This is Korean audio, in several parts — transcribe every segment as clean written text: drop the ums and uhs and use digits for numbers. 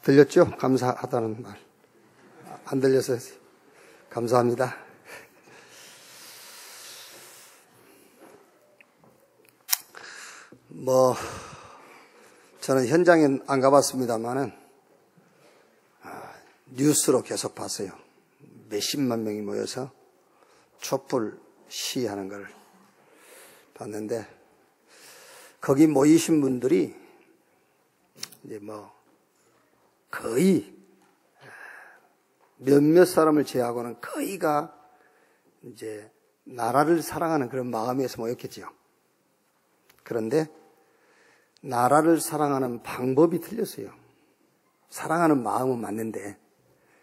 들렸죠? 감사하다는 말. 안 들려서 감사합니다. 저는 현장에 안 가봤습니다만은, 뉴스로 계속 봤어요. 몇십만 명이 모여서 촛불 시위하는 걸 봤는데, 거기 모이신 분들이 이제 거의 몇몇 사람을 제외하고는 거의가 이제 나라를 사랑하는 그런 마음에서 모였겠지요. 그런데 나라를 사랑하는 방법이 틀렸어요. 사랑하는 마음은 맞는데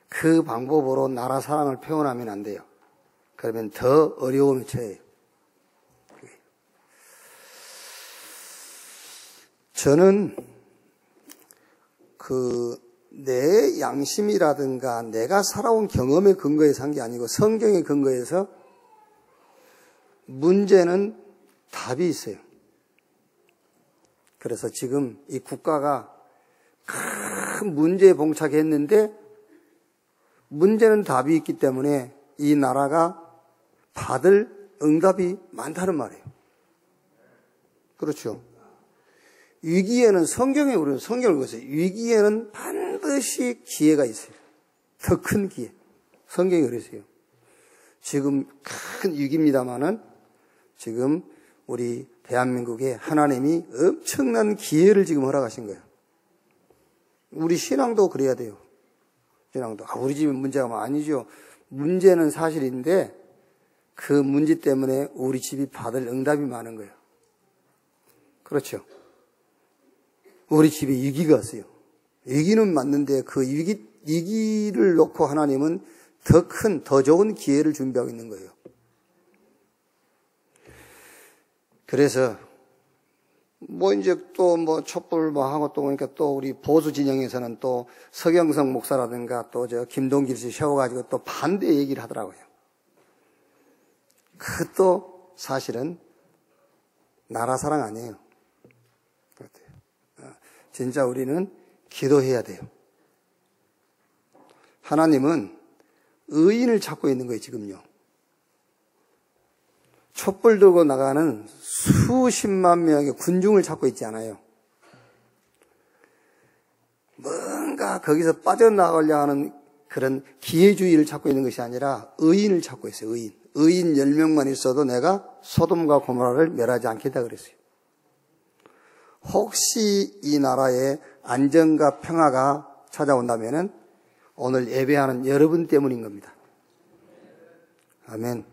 그 방법으로 나라 사랑을 표현하면 안 돼요. 그러면 더 어려움에 처해요. 저는 내 양심이라든가 내가 살아온 경험에 근거해서 한 게 아니고 성경에 근거해서 문제는 답이 있어요. 그래서 지금 이 국가가 큰 문제에 봉착했는데 문제는 답이 있기 때문에 이 나라가 받을 응답이 많다는 말이에요. 그렇죠. 위기에는 우리는 성경을 보세요. 위기에는 반드시 기회가 있어요. 더 큰 기회. 성경이 그러세요. 지금 큰 위기입니다만은 지금 우리 대한민국에 하나님이 엄청난 기회를 지금 허락하신 거예요. 우리 신앙도 그래야 돼요. 신앙도. 우리 집에 문제가 아니죠. 문제는 사실인데 그 문제 때문에 우리 집이 받을 응답이 많은 거예요. 그렇죠. 우리 집에 위기가 왔어요. 위기는 맞는데 그 위기를 놓고 하나님은 더 큰, 더 좋은 기회를 준비하고 있는 거예요. 그래서 이제 또 촛불 하고 또 보니까 또 우리 보수 진영에서는 또 서경석 목사라든가 또 김동길 씨 세워가지고 또 반대 얘기를 하더라고요. 그것도 사실은 나라 사랑 아니에요. 진짜 우리는 기도해야 돼요. 하나님은 의인을 찾고 있는 거예요, 지금요. 촛불 들고 나가는 수십만 명의 군중을 찾고 있지 않아요. 뭔가 거기서 빠져나가려 하는 그런 기회주의를 찾고 있는 것이 아니라 의인을 찾고 있어요, 의인. 의인 10명만 있어도 내가 소돔과 고모라를 멸하지 않겠다 그랬어요. 혹시 이 나라에 안정과 평화가 찾아온다면은 오늘 예배하는 여러분 때문인 겁니다. 아멘.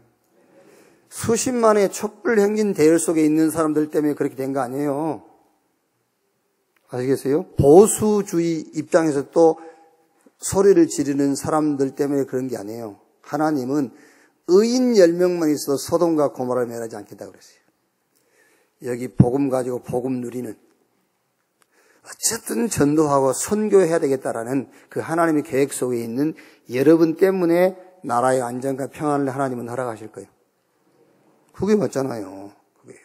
수십만의 촛불 행진 대열 속에 있는 사람들 때문에 그렇게 된 거 아니에요. 아시겠어요? 보수주의 입장에서 또 소리를 지르는 사람들 때문에 그런 게 아니에요. 하나님은 의인 10명만 있어도 소돔과 고모라를 멸하지 않겠다 그랬어요. 여기 복음 가지고 복음 누리는, 어쨌든 전도하고 선교해야 되겠다라는 그 하나님의 계획 속에 있는 여러분 때문에 나라의 안정과 평안을 하나님은 허락하실 거예요. 그게 맞잖아요. 그게요.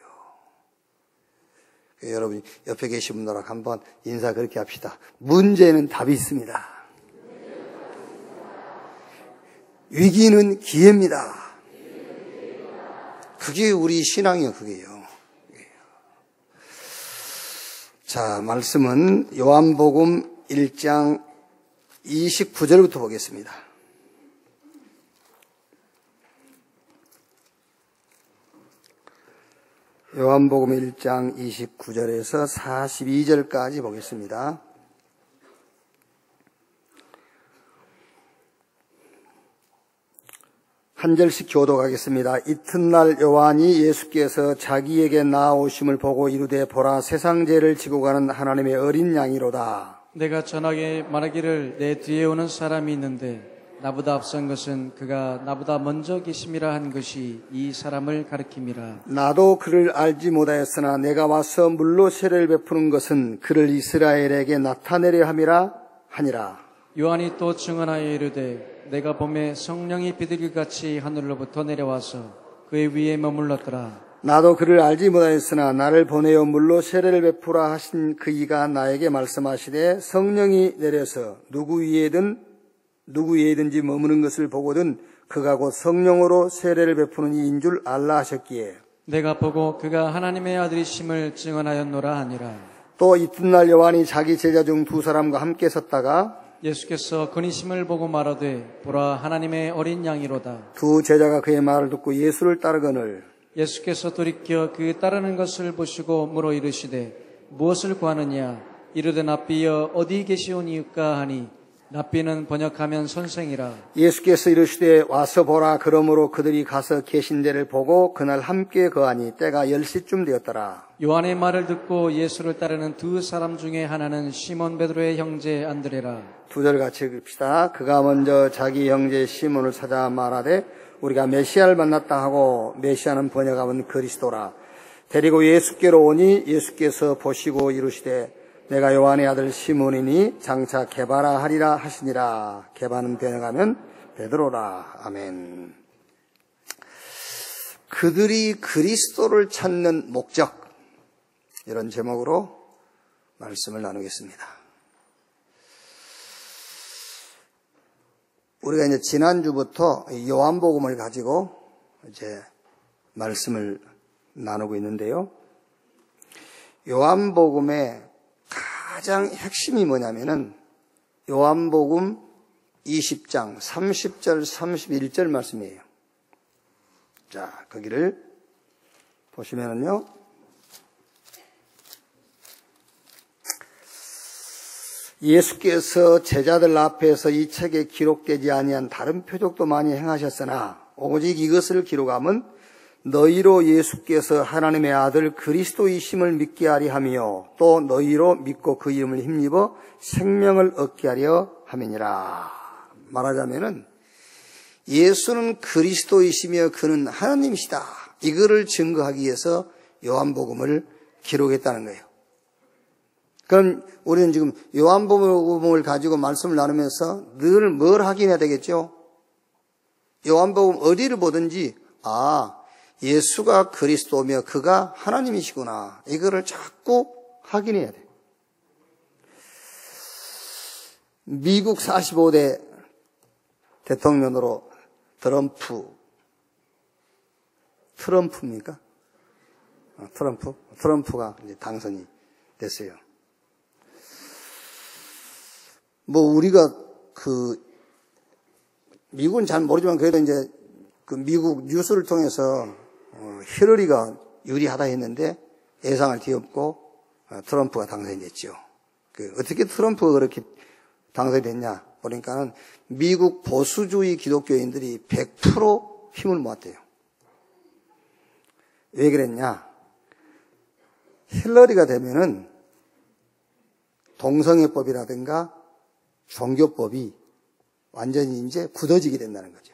여러분 옆에 계신 분들하고 한번 인사 그렇게 합시다. 문제는 답이 있습니다. 위기는 기회입니다. 그게 우리 신앙이에요. 그게요. 자, 말씀은 요한복음 1장 29절부터 보겠습니다. 요한복음 1장 29절에서 42절까지 보겠습니다. 한 절씩 교독하겠습니다. 이튿날 요한이 예수께서 자기에게 나아오심을 보고 이르되 보라 세상 죄를 지고 가는 하나님의 어린 양이로다. 내가 전하게 말하기를 내 뒤에 오는 사람이 있는데 나보다 앞선 것은 그가 나보다 먼저 계심이라 한 것이 이 사람을 가리킴이라. 나도 그를 알지 못하였으나 내가 와서 물로 세례를 베푸는 것은 그를 이스라엘에게 나타내려 함이라 하니라. 요한이 또 증언하여 이르되 내가 봄에 성령이 비둘기같이 하늘로부터 내려와서 그의 위에 머물렀더라. 나도 그를 알지 못하였으나 나를 보내어 물로 세례를 베푸라 하신 그 이가 나에게 말씀하시되 성령이 내려서 누구 위에든지 머무는 것을 보거든 그가 곧 성령으로 세례를 베푸는 이인 줄 알라 하셨기에 내가 보고 그가 하나님의 아들이심을 증언하였노라 하니라. 또 이튿날 요한이 자기 제자 중 두 사람과 함께 섰다가 예수께서 그니심을 보고 말하되 보라 하나님의 어린 양이로다. 두 제자가 그의 말을 듣고 예수를 따르거늘 예수께서 돌이켜 그 따르는 것을 보시고 물어 이르시되 무엇을 구하느냐. 이르되 랍비여 어디 계시오니까 하니 랍비는 번역하면 선생이라. 예수께서 이르시되 와서 보라. 그러므로 그들이 가서 계신 데를 보고 그날 함께 거하니 때가 10시쯤 되었더라. 요한의 말을 듣고 예수를 따르는 두 사람 중에 하나는 시몬 베드로의 형제 안드레라. 두 절 같이 읽읍시다. 그가 먼저 자기 형제 시몬을 찾아 말하되 우리가 메시아를 만났다 하고 메시아는 번역하면 그리스도라. 데리고 예수께로 오니 예수께서 보시고 이르시되 내가 요한의 아들 시몬이니 장차 게바라 하리라 하시니라. 게바는 번역하면 베드로라. 아멘. 그들이 그리스도를 찾는 목적, 이런 제목으로 말씀을 나누겠습니다. 우리가 이제 지난주부터 요한복음을 가지고 이제 말씀을 나누고 있는데요. 요한복음의 가장 핵심이 뭐냐면은 요한복음 20장 30절 31절 말씀이에요. 자, 거기를 보시면은요. 예수께서 제자들 앞에서 이 책에 기록되지 아니한 다른 표적도 많이 행하셨으나 오직 이것을 기록함은 너희로 예수께서 하나님의 아들 그리스도이심을 믿게 하리 하며 또 너희로 믿고 그 이름을 힘입어 생명을 얻게 하려 함이니라. 말하자면은 예수는 그리스도이시며 그는 하나님이시다. 이거를 증거하기 위해서 요한복음을 기록했다는 거예요. 그럼 우리는 지금 요한복음을 가지고 말씀을 나누면서 늘 뭘 확인해야 되겠죠? 요한복음 어디를 보든지 예수가 그리스도며 그가 하나님이시구나. 이거를 자꾸 확인해야 돼. 미국 45대 대통령으로 트럼프입니까? 트럼프가 이제 당선이 됐어요. 우리가 미국은 잘 모르지만 그래도 이제 미국 뉴스를 통해서 힐러리가 유리하다 했는데 예상을 뒤엎고 트럼프가 당선이 됐죠. 어떻게 트럼프가 그렇게 당선이 됐냐 보니까는 미국 보수주의 기독교인들이 100% 힘을 모았대요. 왜 그랬냐? 힐러리가 되면은 동성애법이라든가 종교법이 완전히 이제 굳어지게 된다는 거죠.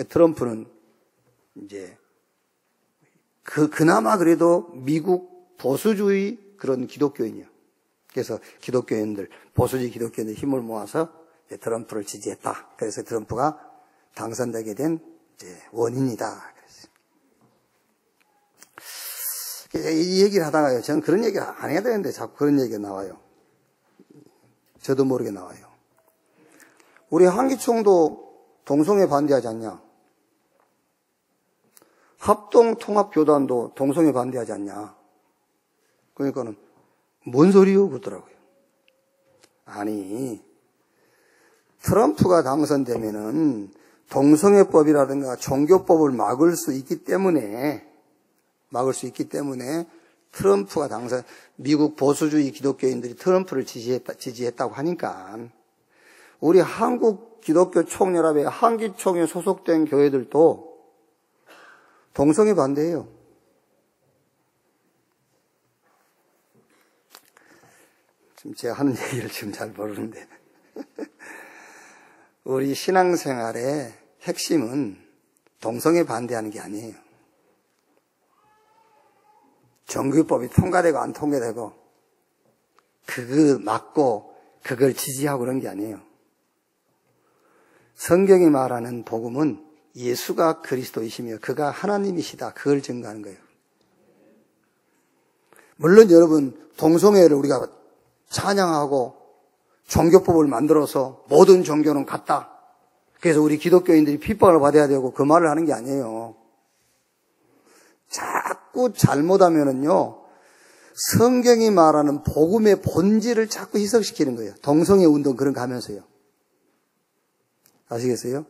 트럼프는 이제 그나마 그래도 미국 보수주의 그런 기독교인이요. 그래서 기독교인들, 보수주의 기독교인들 힘을 모아서 트럼프를 지지했다. 그래서 트럼프가 당선되게 된 이제 원인이다. 그래서 이 얘기를 하다가요. 저는 그런 얘기를 안 해야 되는데 자꾸 그런 얘기가 나와요. 저도 모르게 나와요. 우리 한기총도 동성애 반대하지 않냐? 합동통합교단도 동성애 반대하지 않냐? 그러니까는 뭔 소리요? 그러더라고요. 아니, 트럼프가 당선되면은 동성애법이라든가 종교법을 막을 수 있기 때문에 트럼프가 미국 보수주의 기독교인들이 트럼프를 지지했다고 하니까 우리 한국 기독교 총연합회 한기총에 소속된 교회들도 동성애 반대해요. 지금 제가 하는 얘기를 지금 잘 모르는데 우리 신앙생활의 핵심은 동성애 반대하는 게 아니에요. 종교법이 통과되고 안 통과되고 그거 막고 그걸 지지하고 그런 게 아니에요. 성경이 말하는 복음은 예수가 그리스도이시며 그가 하나님이시다. 그걸 증거하는 거예요. 물론 여러분, 동성애를 우리가 찬양하고 종교법을 만들어서 모든 종교는 같다. 그래서 우리 기독교인들이 핍박을 받아야 되고 그 말을 하는 게 아니에요. 자꾸 잘못하면은요, 성경이 말하는 복음의 본질을 자꾸 희석시키는 거예요. 동성애 운동 그런 거 하면서요. 아시겠어요?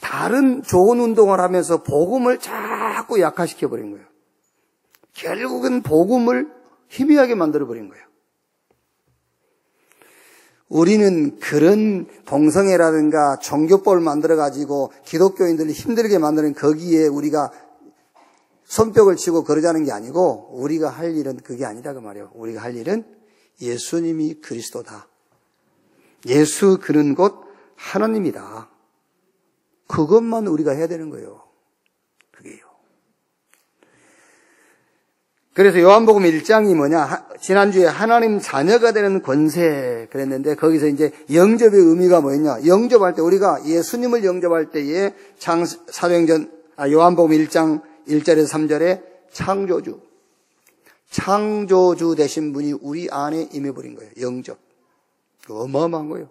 다른 좋은 운동을 하면서 복음을 자꾸 약화시켜버린 거예요. 결국은 복음을 희미하게 만들어버린 거예요. 우리는 그런 동성애라든가 종교법을 만들어가지고 기독교인들을 힘들게 만드는 거기에 우리가 손뼉을 치고 그러자는 게 아니고 우리가 할 일은 그게 아니라 그 말이에요. 우리가 할 일은 예수님이 그리스도다. 예수 그는 곧 하나님이다. 그것만 우리가 해야 되는 거예요. 그게요. 그래서 요한복음 1장이 뭐냐? 지난주에 하나님 자녀가 되는 권세 그랬는데 거기서 이제 영접의 의미가 뭐였냐? 영접할 때 우리가 예수님을 영접할 때에 요한복음 1장 1절에서 3절에 창조주 되신 분이 우리 안에 임해버린 거예요. 영접. 어마어마한 거예요.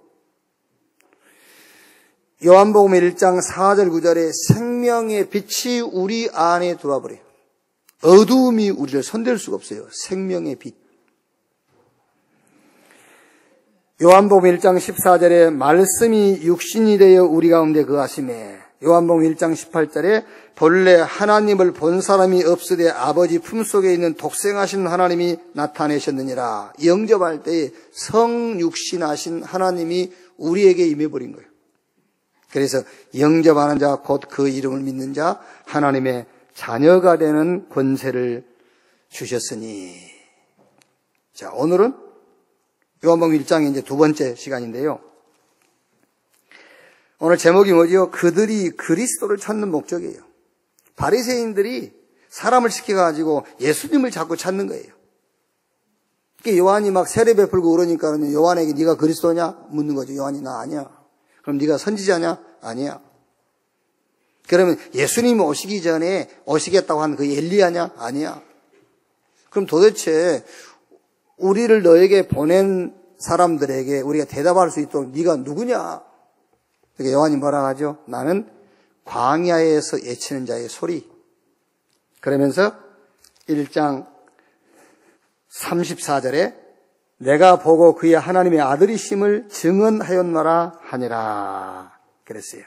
요한복음 1장 4절 9절에 생명의 빛이 우리 안에 들어와 버려요. 어두움이 우리를 손댈 수가 없어요. 생명의 빛. 요한복음 1장 14절에 말씀이 육신이 되어 우리 가운데 거하시매. 요한복음 1장 18절에 본래 하나님을 본 사람이 없으되 아버지 품속에 있는 독생하신 하나님이 나타내셨느니라. 영접할 때에 성육신하신 하나님이 우리에게 임해버린 거예요. 그래서 영접하는 자 곧 그 이름을 믿는 자 하나님의 자녀가 되는 권세를 주셨으니. 자, 오늘은 요한복음 1장의 이제 두 번째 시간인데요. 오늘 제목이 뭐죠? 그들이 그리스도를 찾는 목적이에요. 바리새인들이 사람을 시켜가지고 예수님을 자꾸 찾는 거예요. 요한이 막 세례 베풀고 그러니까 요한에게 네가 그리스도냐? 묻는 거죠. 요한이 나 아니야. 그럼 네가 선지자냐? 아니야. 그러면 예수님이 오시기 전에 오시겠다고 한 그 엘리야냐? 아니야. 그럼 도대체 우리를 너에게 보낸 사람들에게 우리가 대답할 수 있도록 네가 누구냐? 그러니까 요한이 뭐라 하죠? 나는 광야에서 외치는 자의 소리. 그러면서 1장 34절에 내가 보고 그의 하나님의 아들이심을 증언하였노라 하니라 그랬어요.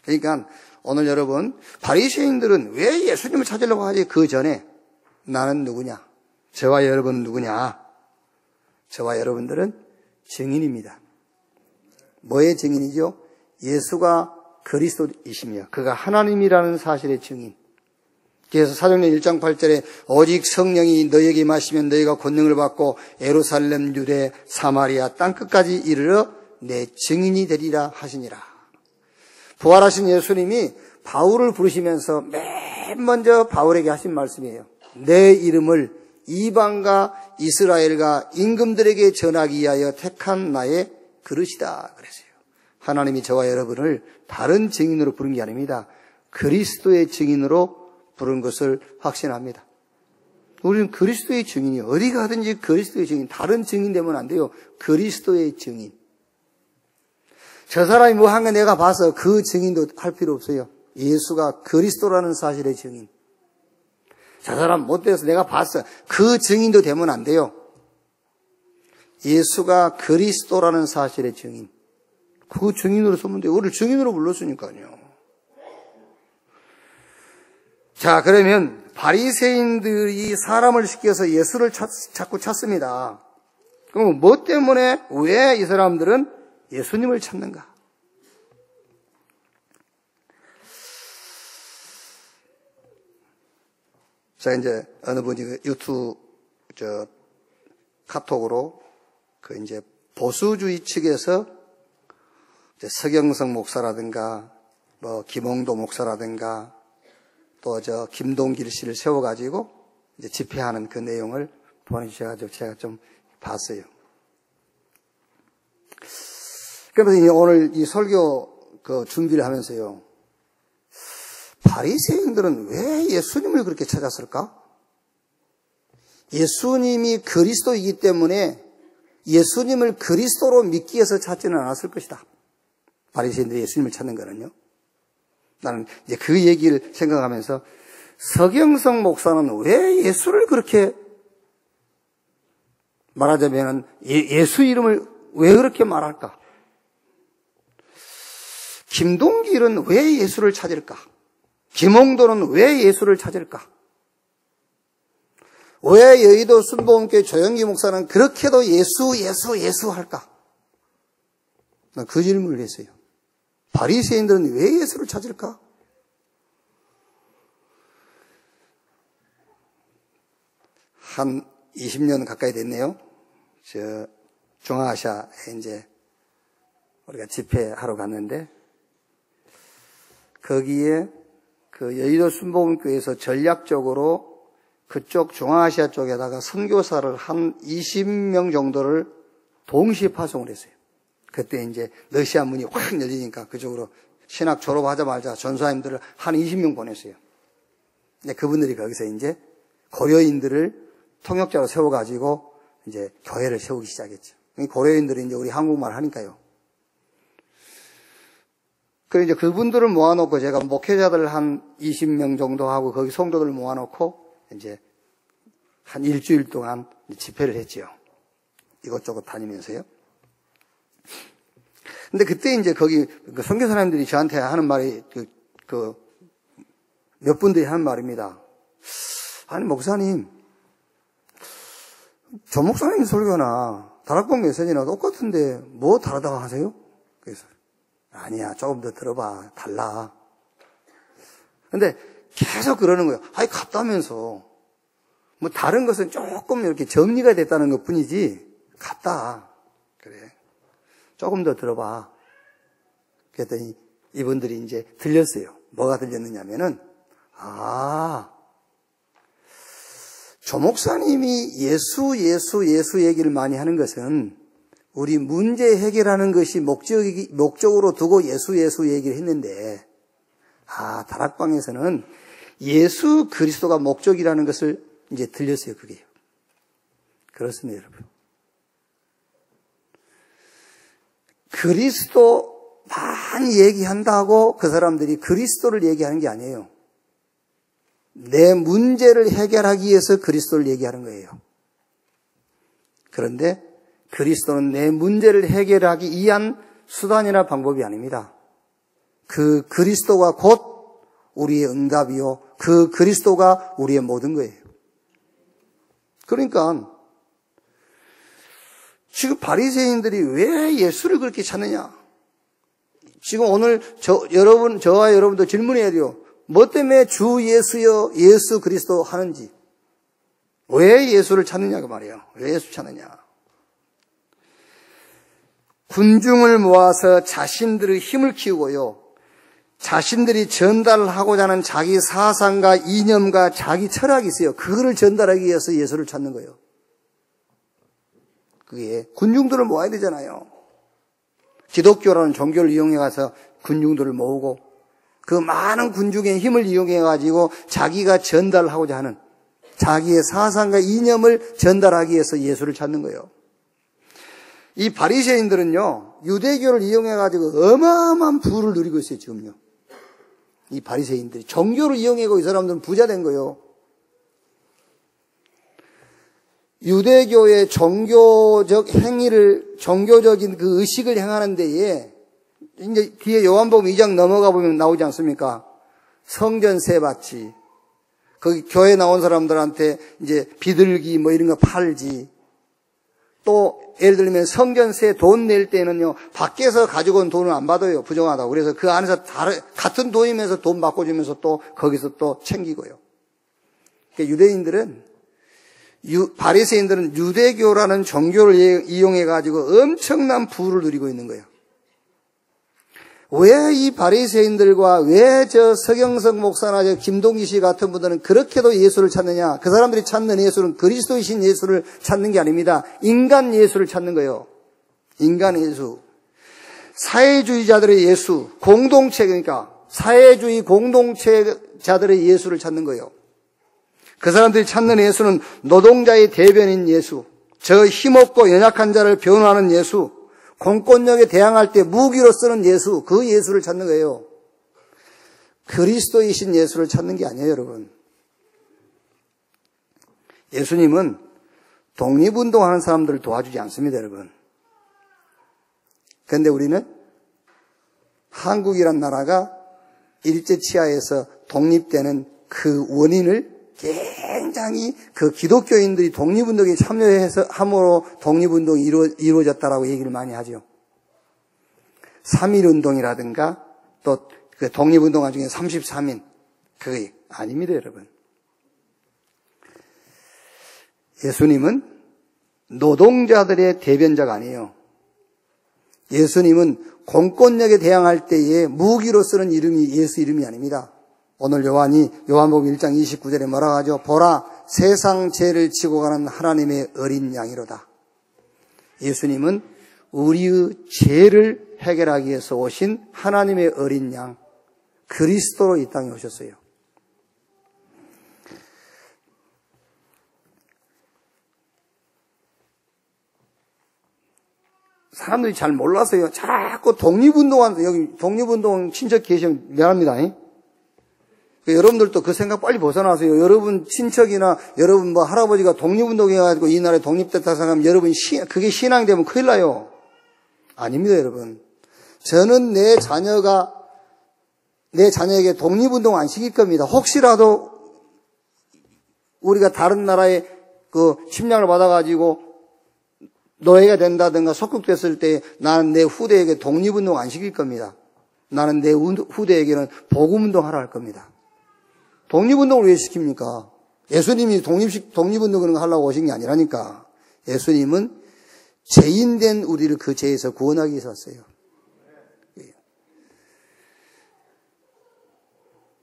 그러니까 오늘 여러분, 바리새인들은 왜 예수님을 찾으려고 하지? 그 전에 나는 누구냐? 저와 여러분은 누구냐? 저와 여러분들은 증인입니다. 뭐의 증인이죠? 예수가 그리스도이시며 그가 하나님이라는 사실의 증인. 그래서 사도행전 1장 8절에 오직 성령이 너희에게 임하시면 너희가 권능을 받고 예루살렘, 유대, 사마리아 땅끝까지 이르러 내 증인이 되리라 하시니라. 부활하신 예수님이 바울을 부르시면서 맨 먼저 바울에게 하신 말씀이에요. 내 이름을 이방과 이스라엘과 임금들에게 전하기 위하여 택한 나의 그릇이다 그랬어요. 하나님이 저와 여러분을 다른 증인으로 부른 게 아닙니다. 그리스도의 증인으로 부른 것을 확신합니다. 우리는 그리스도의 증인이에요. 어디 가든지 그리스도의 증인. 다른 증인 되면 안 돼요. 그리스도의 증인. 저 사람이 뭐 한 거 내가 봐서 그 증인도 할 필요 없어요. 예수가 그리스도라는 사실의 증인. 저 사람 못돼서 내가 봤어. 그 증인도 되면 안 돼요. 예수가 그리스도라는 사실의 증인. 그 증인으로 서면 돼요. 우리를 증인으로 불렀으니까요. 자, 그러면 바리새인들이 사람을 시켜서 예수를 자꾸 찾습니다. 그럼 뭐 때문에 왜 이 사람들은 예수님을 찾는가? 자, 이제 어느 분이 유튜브 카톡으로 이제 보수주의 측에서 이제 서경석 목사라든가 뭐 김홍도 목사라든가 또 김동길 씨를 세워가지고 이제 집회하는 그 내용을 보내주셔가지고 제가 좀 봤어요. 그래서 오늘 이 설교 준비를 하면서요. 바리새인들은 왜 예수님을 그렇게 찾았을까? 예수님이 그리스도이기 때문에 예수님을 그리스도로 믿기 위해서 찾지는 않았을 것이다. 바리새인들이 예수님을 찾는 거는요. 나는 이제 그 얘기를 생각하면서 서경석 목사는 왜 예수를 그렇게 말하자면 예수 이름을 왜 그렇게 말할까? 김동길은 왜 예수를 찾을까? 김홍도는 왜 예수를 찾을까? 왜 여의도 순복음교회 조영기 목사는 그렇게도 예수 할까? 난 그 질문을 했어요. 바리새인들은 왜 예수를 찾을까? 한 20년 가까이 됐네요. 중앙아시아에 이제 우리가 집회하러 갔는데 거기에 그 여의도 순복음교회에서 전략적으로 그쪽 중앙아시아 쪽에다가 선교사를 한 20명 정도를 동시에 파송을 했어요. 그때 이제 러시아 문이 확 열리니까 그쪽으로 신학 졸업하자마자 전사님들을 한 20명 보냈어요. 근데 그분들이 거기서 이제 고려인들을 통역자로 세워가지고 이제 교회를 세우기 시작했죠. 고려인들이 이제 우리 한국말 하니까요. 그래서 이제 그분들을 모아놓고 제가 목회자들 한 20명 정도 하고 거기 성도들 모아놓고 이제 한 일주일 동안 집회를 했지요. 이것저것 다니면서요. 근데 그때 이제 거기 선교사님들이 저한테 하는 말이 몇 분들이 하는 말입니다. 아니 목사님, 조 목사님 설교나 다락방 메시지나 똑같은데 뭐 다르다고 하세요? 그래서 아니야, 조금 더 들어봐, 달라. 근데 계속 그러는 거예요. 아니 같다면서 뭐 다른 것은 조금 이렇게 정리가 됐다는 것 뿐이지 같다. 그래, 조금 더 들어봐. 그랬더니 이분들이 이제 들렸어요. 뭐가 들렸느냐면은 조 목사님이 예수 얘기를 많이 하는 것은 우리 문제 해결하는 것이 목적으로 두고 예수 얘기를 했는데 다락방에서는 예수 그리스도가 목적이라는 것을 이제 들렸어요. 그게요. 그렇습니다, 여러분. 그리스도 많이 얘기한다고 그 사람들이 그리스도를 얘기하는 게 아니에요. 내 문제를 해결하기 위해서 그리스도를 얘기하는 거예요. 그런데 그리스도는 내 문제를 해결하기 위한 수단이나 방법이 아닙니다. 그 그리스도가 곧 우리의 응답이요, 그 그리스도가 우리의 모든 거예요. 그러니까 지금 바리새인들이 왜 예수를 그렇게 찾느냐? 지금 오늘 저와 여러분도 질문해야 돼요. 뭐 때문에 주 예수여 예수 그리스도 하는지, 왜 예수를 찾느냐고 말이에요. 왜 예수 찾느냐? 군중을 모아서 자신들의 힘을 키우고요, 자신들이 전달하고자 하는 자기 사상과 이념과 자기 철학이 있어요. 그거를 전달하기 위해서 예수를 찾는 거예요. 그게 군중들을 모아야 되잖아요. 기독교라는 종교를 이용해 가서 군중들을 모으고 그 많은 군중의 힘을 이용해 가지고 자기가 전달하고자 하는 자기의 사상과 이념을 전달하기 위해서 예수를 찾는 거예요. 이 바리새인들은요, 유대교를 이용해 가지고 어마어마한 부를 누리고 있어요. 지금요. 이 바리새인들이 종교를 이용해고 이 사람들은 부자 된 거예요. 유대교의 종교적 행위를, 종교적인 그 의식을 행하는 데에 이제 뒤에 요한복음 2장 넘어가 보면 나오지 않습니까? 성전 세받지, 거기 교회 나온 사람들한테 이제 비둘기 뭐 이런 거 팔지, 또 예를 들면 성전세 돈 낼 때는요, 밖에서 가지고 온 돈을 안 받아요. 부정하다고. 그래서 그 안에서 같은 돈이면서 돈 바꿔주면서 또 거기서 또 챙기고요. 그러니까 유대인들은, 바리새인들은 유대교라는 종교를 이용해 가지고 엄청난 부를 누리고 있는 거예요. 왜 이 바리새인들과 왜 저 서경석 목사나 저 김동기 씨 같은 분들은 그렇게도 예수를 찾느냐? 그 사람들이 찾는 예수는 그리스도이신 예수를 찾는 게 아닙니다. 인간 예수를 찾는 거예요. 인간 예수. 사회주의자들의 예수, 공동체, 그러니까 사회주의 공동체 자들의 예수를 찾는 거예요. 그 사람들이 찾는 예수는 노동자의 대변인 예수, 저 힘없고 연약한 자를 변호하는 예수, 공권력에 대항할 때 무기로 쓰는 예수, 그 예수를 찾는 거예요. 그리스도이신 예수를 찾는 게 아니에요, 여러분. 예수님은 독립운동하는 사람들을 도와주지 않습니다, 여러분. 그런데 우리는 한국이란 나라가 일제치하에서 독립되는 그 원인을 굉장히 그 기독교인들이 독립운동에 참여해서 함으로 독립운동이 이루어졌다라고 얘기를 많이 하죠. 3.1운동이라든가 또 그 독립운동가 중에 33인, 그게 아닙니다, 여러분. 예수님은 노동자들의 대변자가 아니에요. 예수님은 공권력에 대항할 때에 무기로 쓰는 이름이 예수 이름이 아닙니다. 오늘 요한복음 1장 29절에 뭐라고 하죠? 보라, 세상 죄를 지고 가는 하나님의 어린 양이로다. 예수님은 우리의 죄를 해결하기 위해서 오신 하나님의 어린 양, 그리스도로 이 땅에 오셨어요. 사람들이 잘 몰라서요. 자꾸 독립운동하는데, 여기 독립운동 친척 계시면 미안합니다. 여러분들도 그 생각 빨리 벗어나세요. 여러분 친척이나 여러분 뭐 할아버지가 독립운동해가지고 이 나라에 독립됐다 생각하면 여러분 그게 신앙이 되면 큰일 나요. 아닙니다, 여러분. 저는 내 자녀에게 독립운동 안 시킬 겁니다. 혹시라도 우리가 다른 나라에 그 침략을 받아가지고 노예가 된다든가 속국됐을 때 나는 내 후대에게 독립운동 안 시킬 겁니다. 나는 내 후대에게는 복음운동 하라 할 겁니다. 독립운동을 왜 시킵니까? 예수님이 독립운동 그런 거 하려고 오신 게 아니라니까. 예수님은 죄인된 우리를 그 죄에서 구원하기 위해서 왔어요.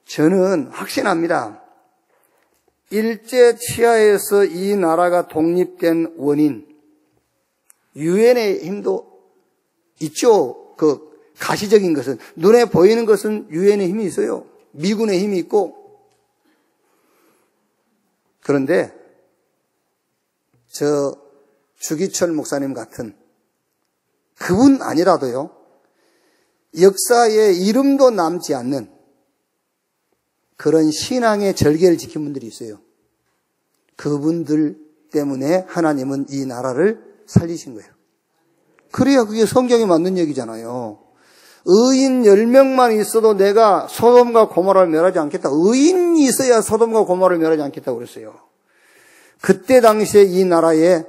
저는 확신합니다. 일제 치하에서 이 나라가 독립된 원인, 유엔의 힘도 있죠. 그 가시적인 것은, 눈에 보이는 것은 유엔의 힘이 있어요. 미군의 힘이 있고. 그런데 저 주기철 목사님 같은 그분 아니라도요, 역사에 이름도 남지 않는 그런 신앙의 절개를 지킨 분들이 있어요. 그분들 때문에 하나님은 이 나라를 살리신 거예요. 그래야 그게 성경에 맞는 얘기잖아요. 의인 10명만 있어도 내가 소돔과 고모라를 멸하지 않겠다. 의인이 있어야 소돔과 고모라를 멸하지 않겠다고 그랬어요. 그때 당시에 이 나라에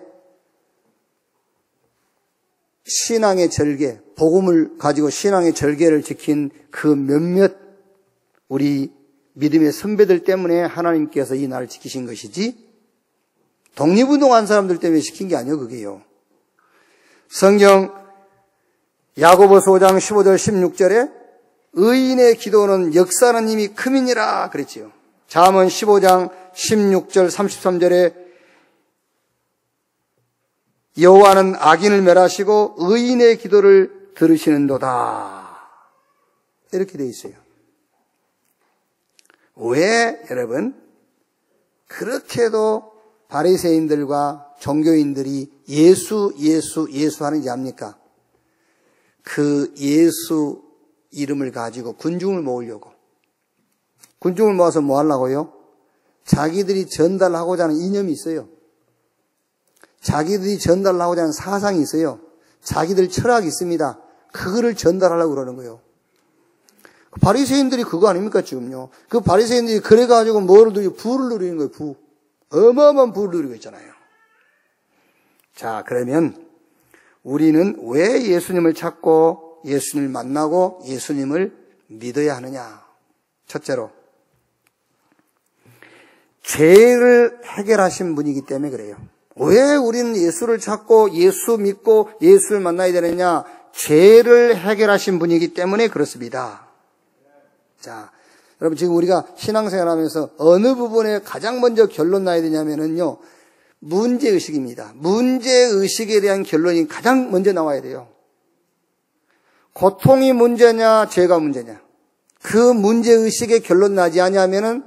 신앙의 절개, 복음을 가지고 신앙의 절개를 지킨 그 몇몇 우리 믿음의 선배들 때문에 하나님께서 이 나라를 지키신 것이지 독립운동한 사람들 때문에 시킨 게 아니에요, 그게요. 성경 야고보서 5장 15절 16절에 의인의 기도는 역사하는 힘이 크민이라 그랬지요. 잠언 15장 16절 33절에 여호와는 악인을 멸하시고 의인의 기도를 들으시는도다. 이렇게 되어 있어요. 왜 여러분 그렇게도 바리새인들과 종교인들이 예수 하는지 압니까? 그 예수 이름을 가지고 군중을 모으려고. 군중을 모아서 뭐 하려고요? 자기들이 전달하고자 하는 이념이 있어요. 자기들이 전달하고자 하는 사상이 있어요. 자기들 철학이 있습니다. 그거를 전달하려고 그러는 거예요. 바리새인들이 그거 아닙니까 지금요. 그 바리새인들이 그래가지고 뭐를 누리고 부를 누리는 거예요. 부. 어마어마한 부를 누리고 있잖아요. 자, 그러면 우리는 왜 예수님을 찾고 예수님을 만나고 예수님을 믿어야 하느냐? 첫째로 죄를 해결하신 분이기 때문에 그래요. 왜 우리는 예수를 찾고 예수 믿고 예수를 만나야 되느냐? 죄를 해결하신 분이기 때문에 그렇습니다. 자, 여러분 지금 우리가 신앙생활하면서 어느 부분에 가장 먼저 결론 나야 되냐면요, 문제의식입니다. 문제의식에 대한 결론이 가장 먼저 나와야 돼요. 고통이 문제냐, 죄가 문제냐. 그 문제의식에 결론 나지 아니하면은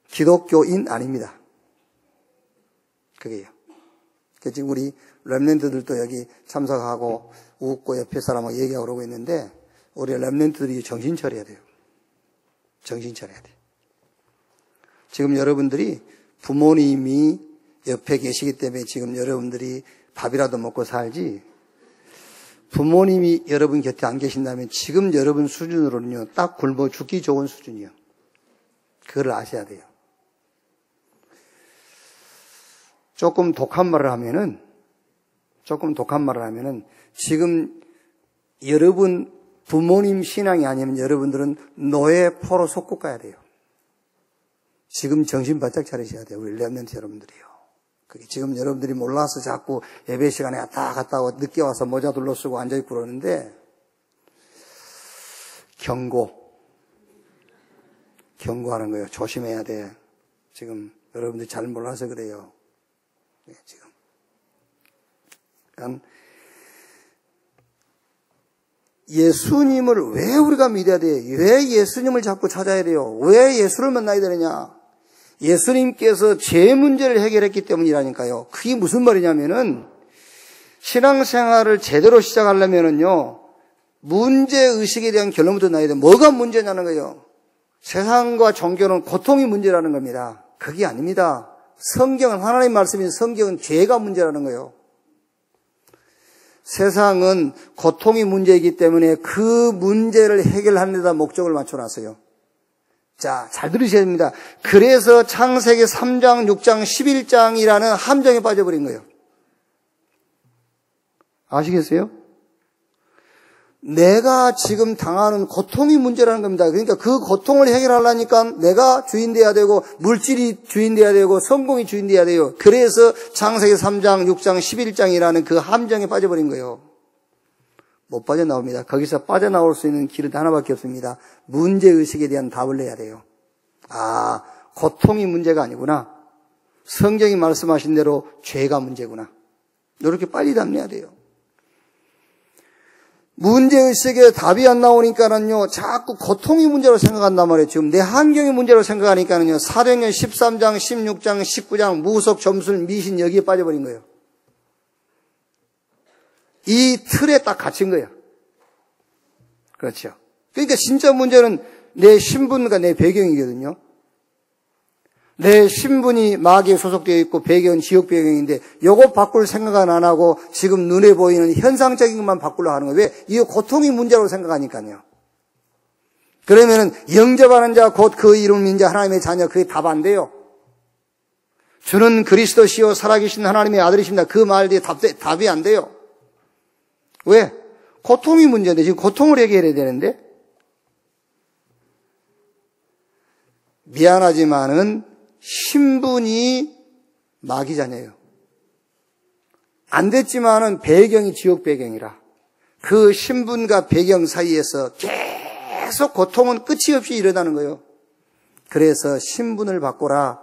기독교인 아닙니다. 그게요. 지금 우리 렘넌트들도 여기 참석하고 웃고 옆에 사람하고 얘기하고 그러고 있는데 우리 렘넌트들이 정신 차려야 돼요. 정신 차려야 돼요. 지금 여러분들이 부모님이 옆에 계시기 때문에 지금 여러분들이 밥이라도 먹고 살지, 부모님이 여러분 곁에 안 계신다면 지금 여러분 수준으로는요, 딱 굶어 죽기 좋은 수준이요. 그걸 아셔야 돼요. 조금 독한 말을 하면은 지금 여러분 부모님 신앙이 아니면 여러분들은 노예포로 속고 가야 돼요. 지금 정신 바짝 차리셔야 돼요. 우리 렘넌트 여러분들이요. 그게 지금 여러분들이 몰라서 자꾸 예배 시간에 왔다 갔다 하고 늦게 와서 모자 둘러 쓰고 앉아있고 그러는데, 경고하는 거예요. 조심해야 돼. 지금 여러분들이 잘 몰라서 그래요. 지금. 그러니까 예수님을 왜 우리가 믿어야 돼요? 왜 예수님을 자꾸 찾아야 돼요? 왜 예수를 만나야 되느냐? 예수님께서 죄 문제를 해결했기 때문이라니까요. 그게 무슨 말이냐면은, 신앙생활을 제대로 시작하려면은요, 문제의식에 대한 결론부터 나야 돼요. 뭐가 문제냐는 거예요. 세상과 종교는 고통이 문제라는 겁니다. 그게 아닙니다. 성경은, 하나님 말씀인 성경은 죄가 문제라는 거예요. 세상은 고통이 문제이기 때문에 그 문제를 해결하는 데다 목적을 맞춰놨어요. 자, 잘 들으셔야 됩니다. 그래서 창세기 3장, 6장, 11장이라는 함정에 빠져버린 거예요. 아시겠어요? 내가 지금 당하는 고통이 문제라는 겁니다. 그러니까 그 고통을 해결하려니까 내가 주인 돼야 되고, 물질이 주인 돼야 되고, 성공이 주인 돼야 돼요. 그래서 창세기 3장, 6장, 11장이라는 그 함정에 빠져버린 거예요. 못 빠져나옵니다. 거기서 빠져나올 수 있는 길은 하나밖에 없습니다. 문제의식에 대한 답을 내야 돼요. 아, 고통이 문제가 아니구나. 성경이 말씀하신 대로 죄가 문제구나. 이렇게 빨리 답 내야 돼요. 문제의식에 답이 안 나오니까는요, 자꾸 고통이 문제로 생각한단 말이에요. 지금 내 환경이 문제로 생각하니까는요, 사도행전 13장, 16장, 19장, 무속, 점술, 미신 여기에 빠져버린 거예요. 이 틀에 딱 갇힌 거예요. 그렇죠. 그러니까 진짜 문제는 내 신분과 내 배경이거든요. 내 신분이 마귀에 소속되어 있고 배경은 지옥 배경인데 요거 바꿀 생각은 안 하고 지금 눈에 보이는 현상적인 것만 바꾸려고 하는 거예요. 왜? 이거 고통이 문제라고 생각하니까요. 그러면은 영접하는 자 곧 그 이름인 자 하나님의 자녀, 그게 답 안 돼요. 주는 그리스도시요 살아계신 하나님의 아들이십니다. 그 말에 답이 안 돼요. 왜? 고통이 문제인데 지금 고통을 해결해야 되는데, 미안하지만은 신분이 마귀 자녀예요. 안 됐지만은 배경이 지옥 배경이라 그 신분과 배경 사이에서 계속 고통은 끝이 없이 일어나는 거예요. 그래서 신분을 바꿔라,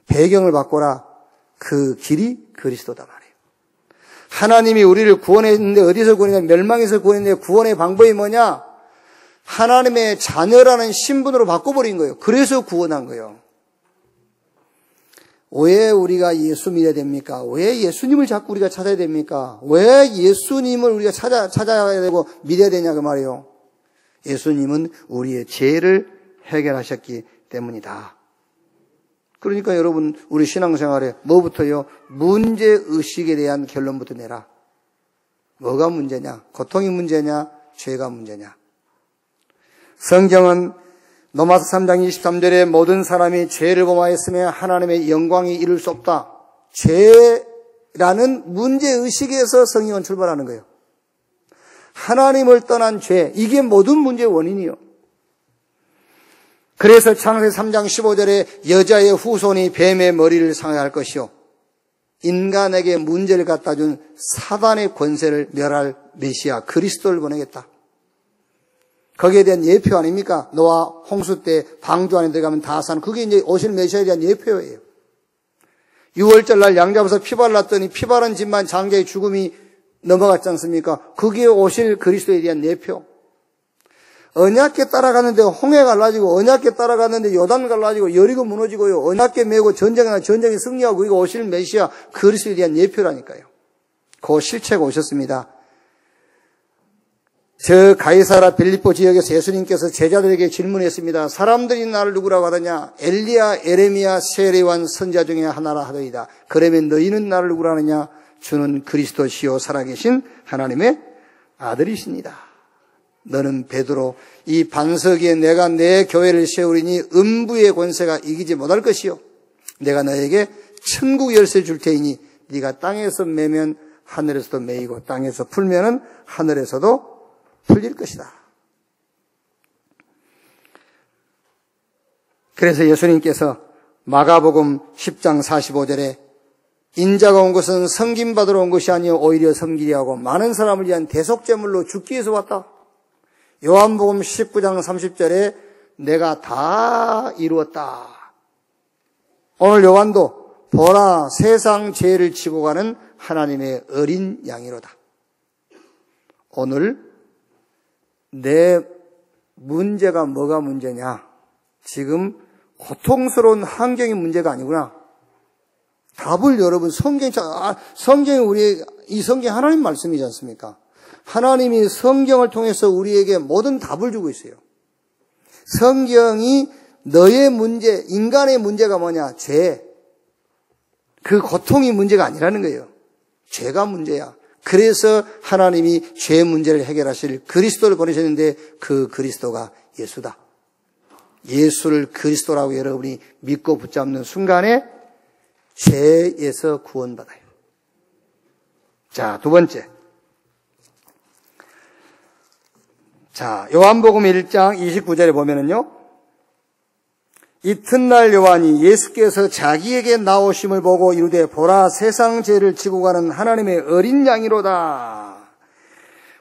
배경을 바꿔라. 그 길이 그리스도다 말이에요. 하나님이 우리를 구원했는데 어디서 구원했냐? 멸망에서 구원했는데 구원의 방법이 뭐냐? 하나님의 자녀라는 신분으로 바꿔버린 거예요. 그래서 구원한 거예요. 왜 우리가 예수 믿어야 됩니까? 왜 예수님을 자꾸 우리가 찾아야 됩니까? 왜 예수님을 우리가 찾아야 되고 믿어야 되냐 그 말이에요. 예수님은 우리의 죄를 해결하셨기 때문이다. 그러니까 여러분, 우리 신앙생활에 뭐부터요? 문제의식에 대한 결론부터 내라. 뭐가 문제냐? 고통이 문제냐? 죄가 문제냐? 성경은 로마서 3장 23절에 모든 사람이 죄를 범하였으며 하나님의 영광이 이룰 수 없다. 죄라는 문제의식에서 성경은 출발하는 거예요. 하나님을 떠난 죄, 이게 모든 문제의 원인이요. 그래서 창세기 3장 15절에 여자의 후손이 뱀의 머리를 상할 것이요, 인간에게 문제를 갖다 준 사단의 권세를 멸할 메시아 그리스도를 보내겠다. 거기에 대한 예표 아닙니까? 노아 홍수 때 방주 안에 들어가면 다 사는, 그게 이제 오실 메시아에 대한 예표예요. 6월절 날 양 잡아서 피 발랐더니 피 바른 집만 장자의 죽음이 넘어갔지 않습니까? 그게 오실 그리스도에 대한 예표. 언약궤 따라가는데 홍해 갈라지고, 언약궤 따라가는데 요단 갈라지고, 여리고 무너지고요. 언약궤 메고 전쟁에 승리하고, 이거 오실 메시아 그리스도에 대한 예표라니까요. 그 실체가 오셨습니다. 저 가이사라 빌립보 지역에서 예수님께서 제자들에게 질문했습니다. 사람들이 나를 누구라고 하더냐? 엘리야, 에레미야, 세례요한 선지자 중에 하나라 하더이다. 그러면 너희는 나를 누구라 하느냐? 주는 그리스도시요 살아계신 하나님의 아들이십니다. 너는 베드로, 이 반석 위에 내가 내 교회를 세우리니 음부의 권세가 이기지 못할 것이요, 내가 너에게 천국 열쇠 줄 테이니 네가 땅에서 매면 하늘에서도 매이고 땅에서 풀면은 하늘에서도 풀릴 것이다. 그래서 예수님께서 마가복음 10장 45절에 인자가 온 것은 섬김받으러 온 것이 아니요 오히려 섬기려 하고 많은 사람을 위한 대속제물로 죽기 위해서 왔다. 요한복음 19장 30절에 내가 다 이루었다. 오늘 요한도 보라 세상 죄를 지고 가는 하나님의 어린 양이로다. 오늘 내 문제가 뭐가 문제냐? 지금 고통스러운 환경이 문제가 아니구나. 답을 여러분 성경이 우리의 이 성경 하나님 말씀이지 않습니까? 하나님이 성경을 통해서 우리에게 모든 답을 주고 있어요. 성경이 너의 문제, 인간의 문제가 뭐냐? 죄. 그 고통이 문제가 아니라는 거예요. 죄가 문제야. 그래서 하나님이 죄 문제를 해결하실 그리스도를 보내셨는데 그 그리스도가 예수다. 예수를 그리스도라고 여러분이 믿고 붙잡는 순간에 죄에서 구원받아요. 자, 두 번째. 자, 요한복음 1장 29절에 보면은요, 이튿날 요한이 예수께서 자기에게 나오심을 보고 이르되 보라 세상 죄를 지고 가는 하나님의 어린 양이로다.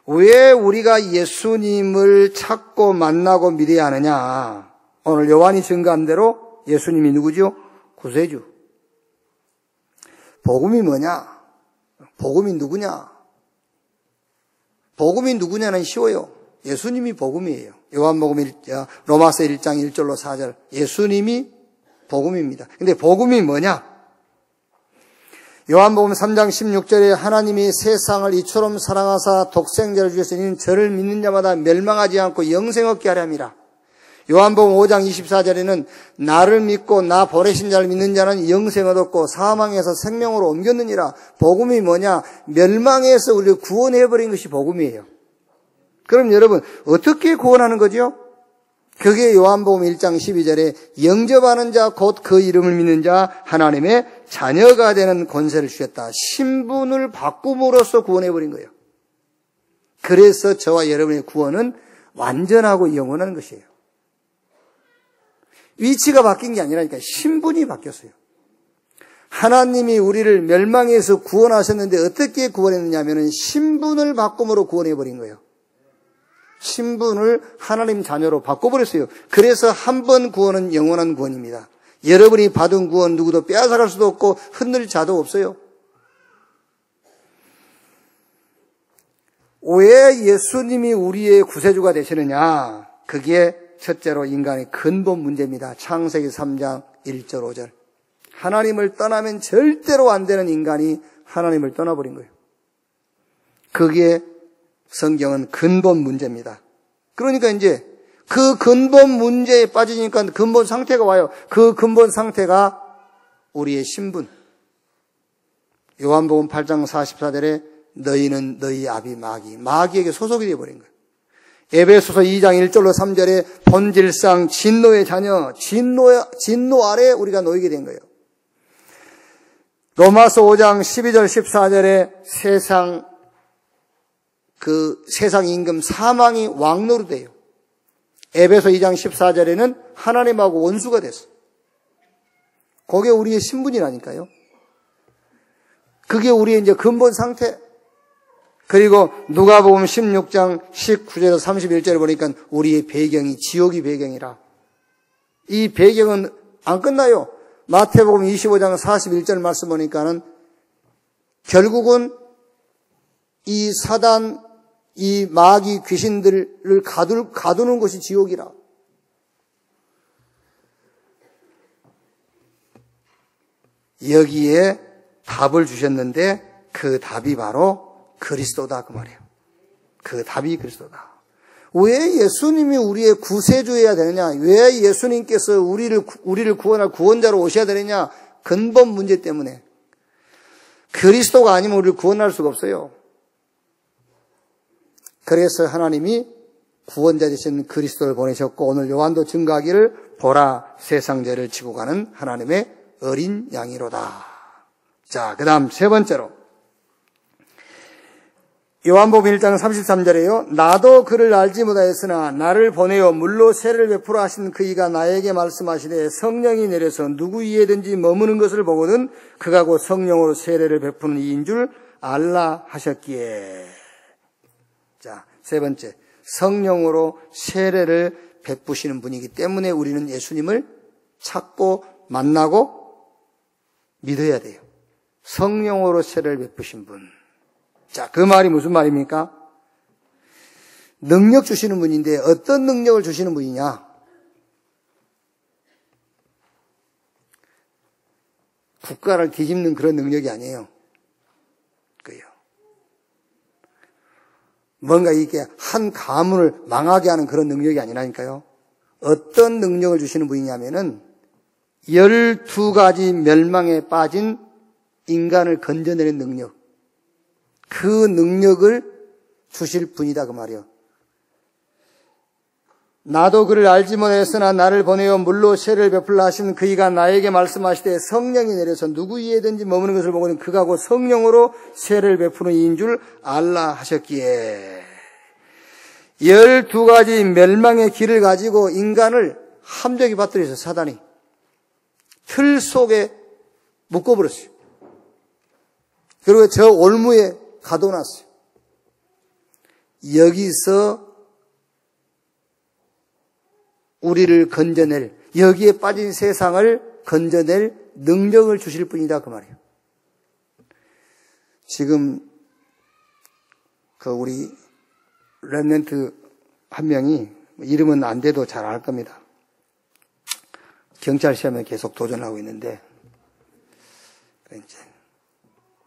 왜 우리가 예수님을 찾고 만나고 믿어야 하느냐? 오늘 요한이 증거한 대로 예수님이 누구죠? 구세주. 복음이 뭐냐? 복음이 누구냐? 복음이 누구냐는 쉬워요. 예수님이 복음이에요. 요한복음 로마서 1장 1절로 4절. 예수님이 복음입니다. 근데 복음이 뭐냐? 요한복음 3장 16절에 하나님이 세상을 이처럼 사랑하사 독생자를 주셨으니 저를 믿는 자마다 멸망하지 않고 영생 얻게 하려 함이라. 요한복음 5장 24절에는 나를 믿고 나 보내신 자를 믿는 자는 영생을 얻고 사망에서 생명으로 옮겼느니라. 복음이 뭐냐? 멸망에서 우리를 구원해버린 것이 복음이에요. 그럼 여러분 어떻게 구원하는 거죠? 그게 요한복음 1장 12절에 영접하는 자 곧 그 이름을 믿는 자 하나님의 자녀가 되는 권세를 주셨다. 신분을 바꿈으로써 구원해버린 거예요. 그래서 저와 여러분의 구원은 완전하고 영원한 것이에요. 위치가 바뀐 게 아니라니까 신분이 바뀌었어요. 하나님이 우리를 멸망에서 구원하셨는데 어떻게 구원했느냐 하면 신분을 바꿈으로 구원해버린 거예요. 신분을 하나님 자녀로 바꿔버렸어요. 그래서 한 번 구원은 영원한 구원입니다. 여러분이 받은 구원 누구도 빼앗아갈 수도 없고 흔들 자도 없어요. 왜 예수님이 우리의 구세주가 되시느냐? 그게 첫째로 인간의 근본 문제입니다. 창세기 3장 1절 5절. 하나님을 떠나면 절대로 안 되는 인간이 하나님을 떠나버린 거예요. 그게 성경은 근본 문제입니다. 그러니까 이제 그 근본 문제에 빠지니까 근본 상태가 와요. 그 근본 상태가 우리의 신분. 요한복음 8장 44절에 너희는 너희 아비 마귀에게 소속이 되어버린 거예요. 에베소서 2장 1절로 3절에 본질상 진노의 자녀, 진노 아래 우리가 놓이게 된 거예요. 로마서 5장 12절 14절에 세상 임금 사망이 왕노릇돼요. 에베소 2장 14절에는 하나님하고 원수가 됐어. 그게 우리의 신분이라니까요. 그게 우리의 이제 근본 상태. 그리고 누가복음 16장 19절에서 31절에 보니까 우리의 배경이 지옥이 배경이라. 이 배경은 안 끝나요. 마태복음 25장 41절 말씀 보니까는 결국은 이 사단, 이 마귀 귀신들을 가두는 것이 지옥이라. 여기에 답을 주셨는데 그 답이 바로 그리스도다 그 말이에요. 그 답이 그리스도다. 왜 예수님이 우리의 구세주여야 되느냐? 왜 예수님께서 우리를 구원할 구원자로 오셔야 되느냐? 근본 문제 때문에. 그리스도가 아니면 우리를 구원할 수가 없어요. 그래서 하나님이 구원자 되신 그리스도를 보내셨고 오늘 요한도 증거하기를 보라 세상 죄를 지고 가는 하나님의 어린 양이로다. 자, 그 다음 세 번째로 요한복음 1장 33절에요. 나도 그를 알지 못하였으나 나를 보내어 물로 세례를 베풀어 하신 그이가 나에게 말씀하시되 성령이 내려서 누구 위에든지 머무는 것을 보거든 그가 곧 성령으로 세례를 베푸는 이인 줄 알라 하셨기에. 자, 세 번째, 성령으로 세례를 베푸시는 분이기 때문에 우리는 예수님을 찾고 만나고 믿어야 돼요. 성령으로 세례를 베푸신 분. 자, 그 말이 무슨 말입니까? 능력 주시는 분인데 어떤 능력을 주시는 분이냐? 국가를 뒤집는 그런 능력이 아니에요. 그래요. 뭔가 이게 한 가문을 망하게 하는 그런 능력이 아니라니까요. 어떤 능력을 주시는 분이냐면은 12가지 멸망에 빠진 인간을 건져내는 능력. 그 능력을 주실 분이다 그 말이요. 나도 그를 알지 못했으나 나를 보내어 물로 세례를 베풀라 하신 그이가 나에게 말씀하시되 성령이 내려서 누구 위에든지 머무는 것을 보고는 그가 곧 성령으로 세례를 베푸는 이인 줄 알라 하셨기에. 12가지 멸망의 길을 가지고 인간을 함정에 빠뜨려서 사단이 틀 속에 묶어버렸어요. 그리고 저 올무에 가둬놨어요. 여기서 우리를 건져낼, 여기에 빠진 세상을 건져낼 능력을 주실 분이다 그 말이에요. 지금 그 우리 렘넌트 한 명이 이름은 안 돼도 잘 알 겁니다. 경찰 시험에 계속 도전하고 있는데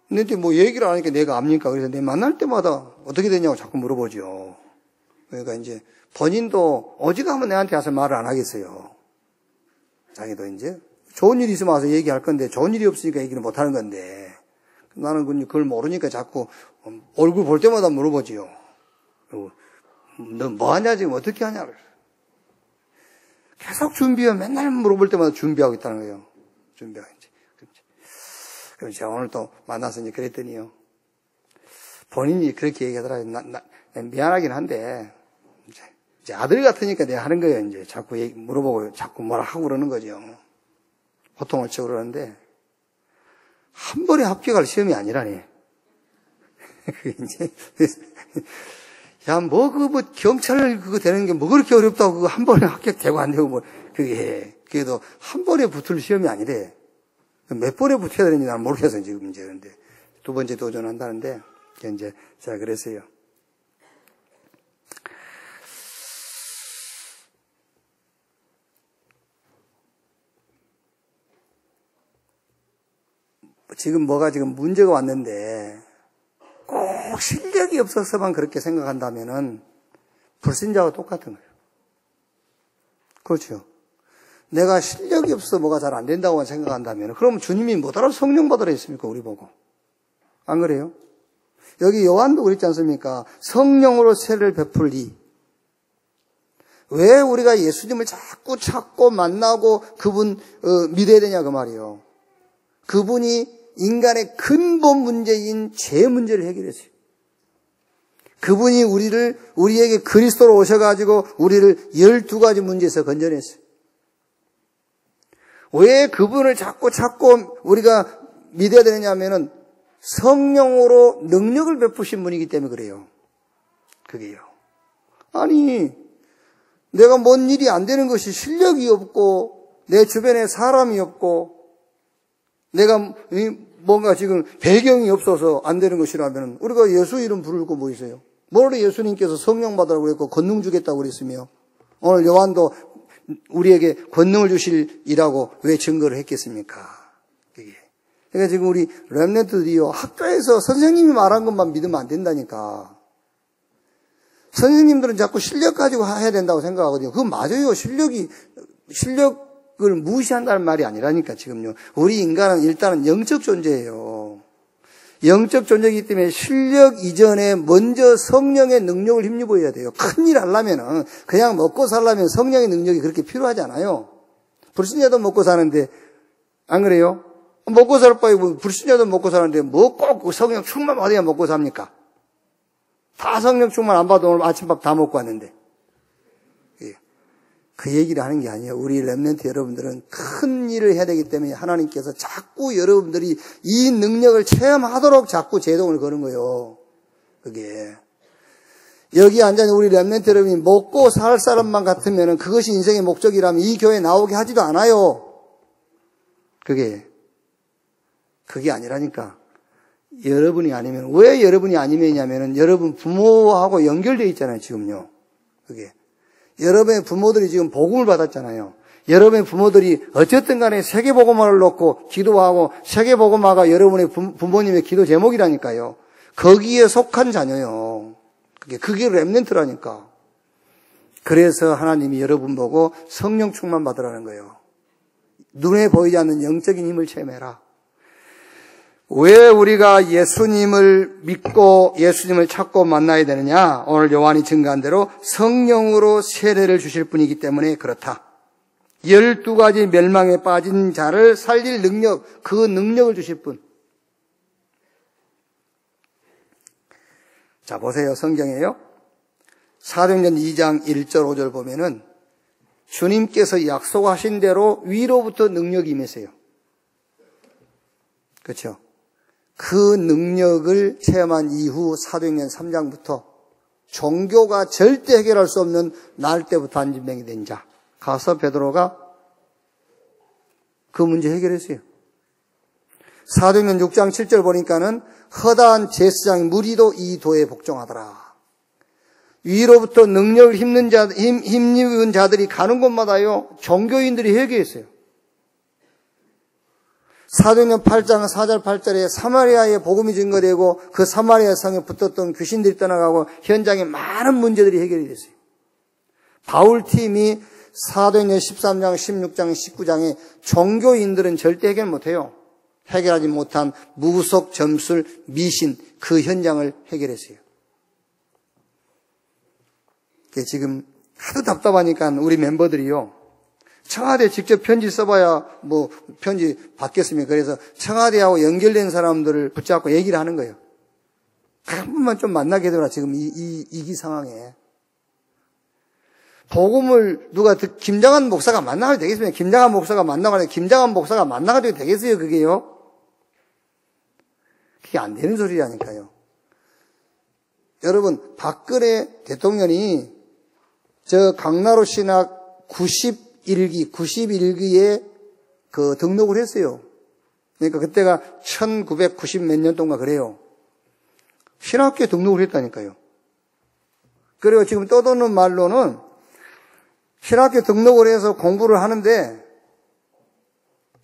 근데 뭐 얘기를 안 하니까 내가 압니까? 그래서 내 만날 때마다 어떻게 되냐고 자꾸 물어보죠. 그러니까 이제 본인도 어지간하면 내한테 와서 말을 안 하겠어요. 자기도 이제 좋은 일이 있으면 와서 얘기할 건데 좋은 일이 없으니까 얘기를 못 하는 건데 나는 그걸 모르니까 자꾸 얼굴 볼 때마다 물어보지요. 너 뭐 하냐 지금 어떻게 하냐? 계속 준비해. 맨날 물어볼 때마다 준비하고 있다는 거예요. 준비하고 이제. 그럼 제가 오늘 또 만나서 이제 그랬더니요. 본인이 그렇게 얘기하더라고요. 미안하긴 한데, 이제 아들 같으니까 내가 하는 거예요. 이제 자꾸 물어보고 자꾸 뭐라 하고 그러는 거죠. 호통을 치고 그러는데, 한 번에 합격할 시험이 아니라니. 이제, 야, 경찰 그거 되는 게 뭐 그렇게 어렵다고 그거 한 번에 합격되고 안 되고 그래도 한 번에 붙을 시험이 아니래. 몇 번에 붙어야 되는지 나는 모르겠어요, 지금 이제. 근데 두 번째 도전한다는데, 이제 제가 그랬어요. 지금 문제가 왔는데, 꼭 실력이 없어서만 그렇게 생각한다면은, 불신자와 똑같은 거예요. 그렇죠. 내가 실력이 없어 뭐가 잘 안 된다고 생각한다면 그럼 주님이 뭐더러 성령 받으라 했습니까? 우리 보고. 안 그래요? 여기 요한도 그랬지 않습니까? 성령으로 세례를 베풀리. 왜 우리가 예수님을 자꾸 찾고 만나고 그분 믿어야 되냐 그 말이에요. 그분이 인간의 근본 문제인 죄 문제를 해결했어요. 그분이 우리에게 그리스도로 오셔가지고 우리를 12가지 문제에서 건져냈어요. 왜 그분을 자꾸 찾고 우리가 믿어야 되느냐 하면은 성령으로 능력을 베푸신 분이기 때문에 그래요. 그게요. 아니, 내가 뭔 일이 안 되는 것이 실력이 없고 내 주변에 사람이 없고 내가 뭔가 지금 배경이 없어서 안 되는 것이라면 우리가 예수 이름 부를 거 뭐 있어요? 뭐를 예수님께서 성령 받으라고 그랬고 권능 주겠다고 그랬으며 오늘 요한도 우리에게 권능을 주실이라고 왜 증거를 했겠습니까? 그러니까 지금 우리 렘넌트들이요, 학교에서 선생님이 말한 것만 믿으면 안 된다니까. 선생님들은 자꾸 실력 가지고 해야 된다고 생각하거든요. 그건 맞아요. 실력을 무시한다는 말이 아니라니까, 지금요. 우리 인간은 일단은 영적 존재예요. 영적 존재이기 때문에 실력 이전에 먼저 성령의 능력을 힘입어야 돼요. 큰일 하려면은, 그냥 먹고 살려면 성령의 능력이 그렇게 필요하지 않아요. 불신자도 먹고 사는데, 안 그래요? 먹고 살 바에 불신자도 먹고 사는데 뭐 꼭 성령 충만 받아야 먹고 삽니까? 다 성령 충만 안 받아 오늘 아침밥 다 먹고 왔는데. 그 얘기를 하는 게 아니에요. 우리 렘넌트 여러분들은 큰 일을 해야 되기 때문에 하나님께서 자꾸 여러분들이 이 능력을 체험하도록 자꾸 제동을 거는 거예요. 그게. 여기 앉아 있는 우리 렘넌트 여러분이 먹고 살 사람만 같으면 그것이 인생의 목적이라면 이 교회에 나오게 하지도 않아요. 그게 아니라니까. 여러분이 아니면, 왜 여러분이 아니면이냐면은 여러분 부모하고 연결되어 있잖아요, 지금요. 여러분의 부모들이 지금 복음을 받았잖아요. 여러분의 부모들이 어쨌든 간에 세계복음화를 놓고 기도하고 세계복음화가 여러분의 부모님의 기도 제목이라니까요. 거기에 속한 자녀요. 그게 렘넌트라니까. 그래서 하나님이 여러분 보고 성령 충만 받으라는 거예요. 눈에 보이지 않는 영적인 힘을 체험해라. 왜 우리가 예수님을 믿고 예수님을 찾고 만나야 되느냐? 오늘 요한이 증거한 대로 성령으로 세례를 주실 분이기 때문에 그렇다. 12가지 멸망에 빠진 자를 살릴 능력, 그 능력을 주실 분. 자, 보세요. 성경에요. 사도행전 2장 1절 5절 보면은 주님께서 약속하신 대로 위로부터 능력이 임했어요. 그렇죠? 그 능력을 체험한 이후 사도행전 3장부터 종교가 절대 해결할 수 없는 날 때부터 안진병이 된 자 가서 베드로가 그 문제 해결했어요. 사도행전 6장 7절 보니까는 허다한 제사장 무리도 이 도에 복종하더라. 위로부터 능력을 힘입은 자들이 가는 곳마다요 종교인들이 회개했어요. 사도행전 8장 4절 8절에 사마리아에 복음이 증거되고 그 사마리아 성에 붙었던 귀신들이 떠나가고 현장에 많은 문제들이 해결이 됐어요. 바울팀이 사도행전 13장 16장 19장에 종교인들은 절대 해결 못해요. 해결하지 못한 무속 점술 미신 그 현장을 해결했어요. 지금 하도 답답하니까 우리 멤버들이요 청와대 직접 편지 써봐야 뭐 편지 받겠습니까? 그래서 청와대하고 연결된 사람들을 붙잡고 얘기를 하는 거예요. 한 번만 좀 만나게 해줘라 지금 이 상황에. 복음을 김장한 목사가 만나가도 되겠습니까? 김장한 목사가 만나가도 되겠어요 그게요? 그게 안 되는 소리라니까요. 여러분 박근혜 대통령이 저 강나루 신학 91기에 그 등록을 했어요. 그러니까 그때가 1990 몇 년 동안 그래요. 신학교에 등록을 했다니까요. 그리고 지금 떠도는 말로는 신학교에 등록을 해서 공부를 하는데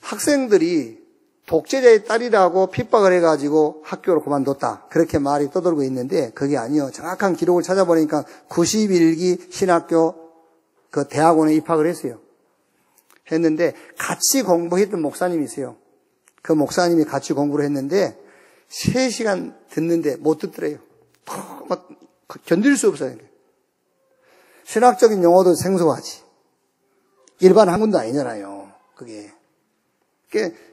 학생들이 독재자의 딸이라고 핍박을 해가지고 학교를 그만뒀다. 그렇게 말이 떠돌고 있는데 그게 아니요. 정확한 기록을 찾아보니까 91기 신학교 그 대학원에 입학을 했어요. 했는데 같이 공부했던 목사님이 있어요. 그 목사님이 같이 공부를 했는데 3시간 듣는데 못 듣더래요. 막 견딜 수 없어요. 신학적인 용어도 생소하지. 일반 학문도 아니잖아요. 그게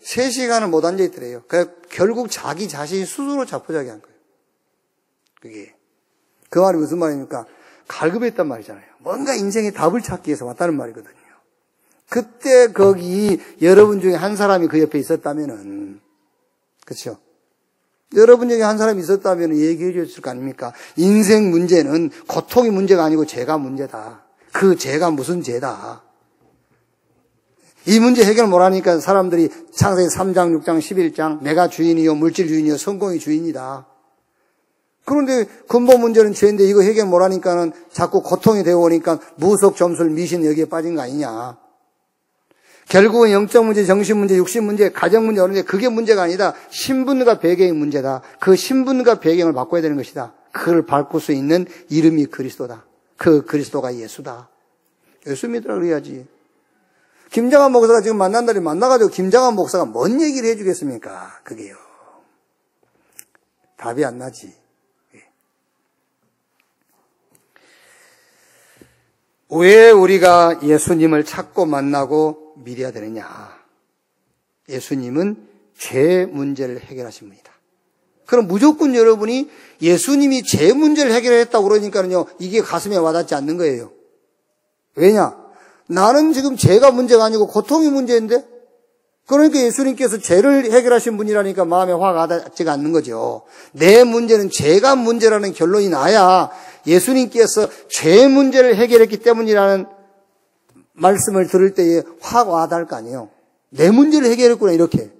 3시간을 못 앉아있더래요. 결국 자기 자신이 스스로 자포자기한 거예요. 그 말이 무슨 말입니까? 갈급했단 말이잖아요. 뭔가 인생의 답을 찾기 위해서 왔다는 말이거든요. 그때 거기 여러분 중에 한 사람이 그 옆에 있었다면은, 그렇죠? 여러분 중에 한 사람이 있었다면 얘기해 줬을 거 아닙니까? 인생 문제는 고통이 문제가 아니고 죄가 문제다. 그 죄가 무슨 죄다. 이 문제 해결 못하니까 사람들이 창세기 3장, 6장, 11장 내가 주인이요 물질 주인이요 성공이 주인이다. 그런데 근본 문제는 죄인데 이거 해결 못하니까는 자꾸 고통이 되어 오니까 무속, 점술, 미신 여기에 빠진 거 아니냐. 결국은 영적 문제, 정신 문제, 육신 문제, 가정 문제, 어느 그게 문제가 아니다. 신분과 배경이 문제다. 그 신분과 배경을 바꿔야 되는 것이다. 그걸 바꿀 수 있는 이름이 그리스도다. 그 그리스도가 예수다. 예수 믿으라 그래야지. 김장한 목사가 지금 만난다니 만나가지고 김장한 목사가 뭔 얘기를 해주겠습니까? 그게요. 답이 안 나지. 왜 우리가 예수님을 찾고 만나고 믿어야 되느냐? 예수님은 죄 문제를 해결하신 분이다. 그럼 무조건 여러분이 예수님이 죄 문제를 해결했다고 그러니까요, 이게 가슴에 와닿지 않는 거예요. 왜냐? 나는 지금 죄가 문제가 아니고 고통이 문제인데? 그러니까 예수님께서 죄를 해결하신 분이라니까 마음에 화가 와닿지가 않는 거죠. 내 문제는 죄가 문제라는 결론이 나야 예수님께서 죄 문제를 해결했기 때문이라는 말씀을 들을 때에 화가 와닿을 거 아니에요. 내 문제를 해결했구나, 이렇게.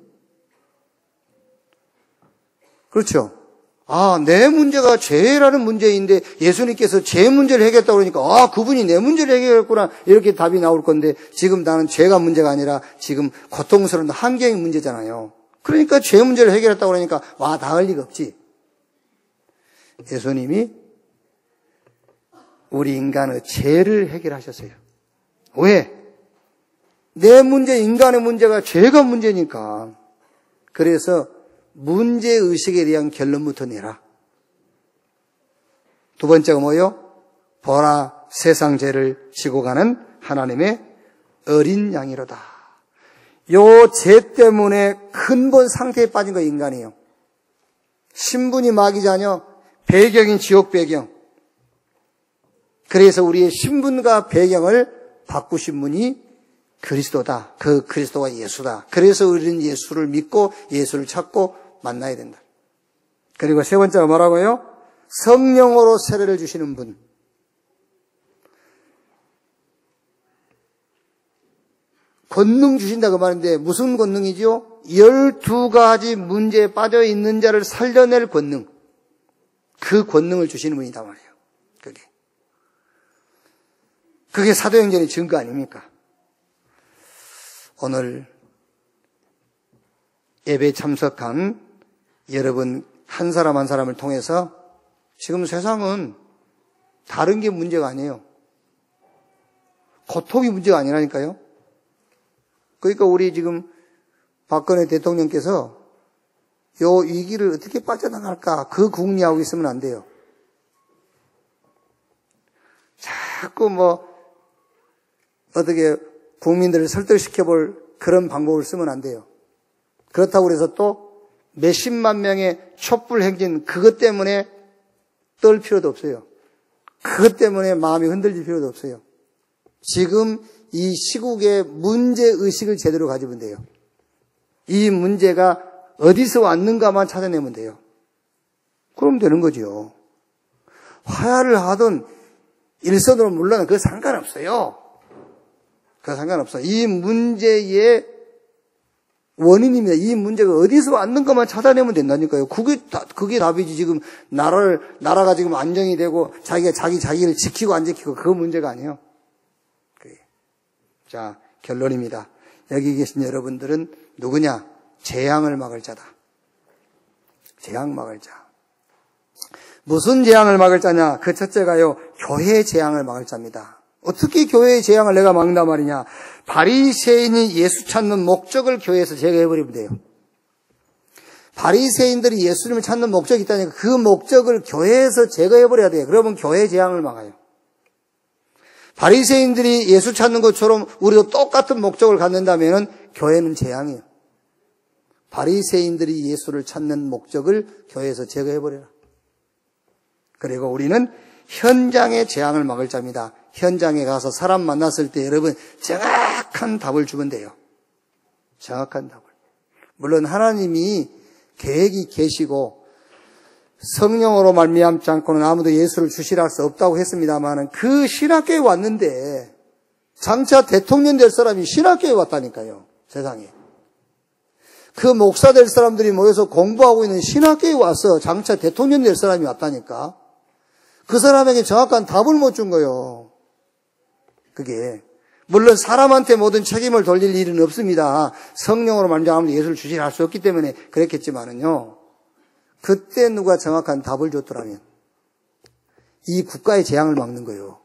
그렇죠? 아, 내 문제가 죄라는 문제인데 예수님께서 죄 문제를 해결했다고 그러니까 아, 그분이 내 문제를 해결했구나, 이렇게 답이 나올 건데 지금 나는 죄가 문제가 아니라 지금 고통스러운 환경이 문제잖아요. 그러니까 죄 문제를 해결했다고 그러니까 와, 닿을 리가 없지. 예수님이 우리 인간의 죄를 해결하셨어요. 왜? 내 문제, 인간의 문제가 죄가 문제니까. 그래서 문제의식에 대한 결론부터 내라. 두 번째가 뭐요? 보라, 세상 죄를 지고 가는 하나님의 어린 양이로다. 요 죄 때문에 근본 상태에 빠진 거 인간이에요. 신분이 마귀자녀, 배경인 지옥 배경. 그래서 우리의 신분과 배경을 바꾸신 분이 그리스도다. 그 그리스도가 예수다. 그래서 우리는 예수를 믿고 예수를 찾고 만나야 된다. 그리고 세 번째가 뭐라고요? 성령으로 세례를 주시는 분. 권능 주신다 그 말인데 무슨 권능이죠? 12가지 문제에 빠져 있는 자를 살려낼 권능. 그 권능을 주시는 분이다 말이에요. 그게 사도행전의 증거 아닙니까? 오늘 예배에 참석한 여러분 한 사람 한 사람을 통해서 지금 세상은 다른 게 문제가 아니에요. 고통이 문제가 아니라니까요. 그러니까 우리 지금 박근혜 대통령께서 요 위기를 어떻게 빠져나갈까 그 궁리하고 있으면 안 돼요. 자꾸 어떻게 국민들을 설득시켜볼 그런 방법을 쓰면 안 돼요. 그렇다고 해서 또 몇십만 명의 촛불 행진 그것 때문에 떨 필요도 없어요. 그것 때문에 마음이 흔들릴 필요도 없어요. 지금 이 시국의 문제의식을 제대로 가지면 돼요. 이 문제가 어디서 왔는가만 찾아내면 돼요. 그럼 되는 거죠. 화야를 하든 일선으로 물러나 그거 상관없어요. 그거 상관없어. 이 문제의 원인입니다. 이 문제가 어디서 왔는 것만 찾아내면 된다니까요. 그게 답이지. 지금 나라가 지금 안정이 되고 자기가 자기를 지키고 안 지키고 그 문제가 아니에요. 자, 결론입니다. 여기 계신 여러분들은 누구냐? 재앙을 막을 자다. 재앙 막을 자. 무슨 재앙을 막을 자냐? 그 첫째가요, 교회의 재앙을 막을 자입니다. 어떻게 교회의 재앙을 내가 막는단 말이냐? 바리새인이 예수 찾는 목적을 교회에서 제거해버리면 돼요. 바리새인들이 예수님을 찾는 목적이 있다니까 그 목적을 교회에서 제거해버려야 돼요. 그러면 교회의 재앙을 막아요. 바리새인들이 예수 찾는 것처럼 우리도 똑같은 목적을 갖는다면 교회는 재앙이에요. 바리새인들이 예수를 찾는 목적을 교회에서 제거해버려라. 그리고 우리는 현장의 재앙을 막을 자입니다. 현장에 가서 사람 만났을 때 여러분 정확한 답을 주면 돼요. 정확한 답을. 물론 하나님이 계획이 계시고 성령으로 말미암지 않고는 아무도 예수를 주시라 할 수 없다고 했습니다만 그 신학교에 왔는데 장차 대통령 될 사람이 신학교에 왔다니까요. 세상에. 그 목사 될 사람들이 모여서 공부하고 있는 신학교에 와서 장차 대통령 될 사람이 왔다니까. 그 사람에게 정확한 답을 못 준 거예요. 그게. 물론 사람한테 모든 책임을 돌릴 일은 없습니다. 성령으로 말미암아 예수를 주진할 수 없기 때문에 그랬겠지만은요. 그때 누가 정확한 답을 줬더라면 이 국가의 재앙을 막는 거예요.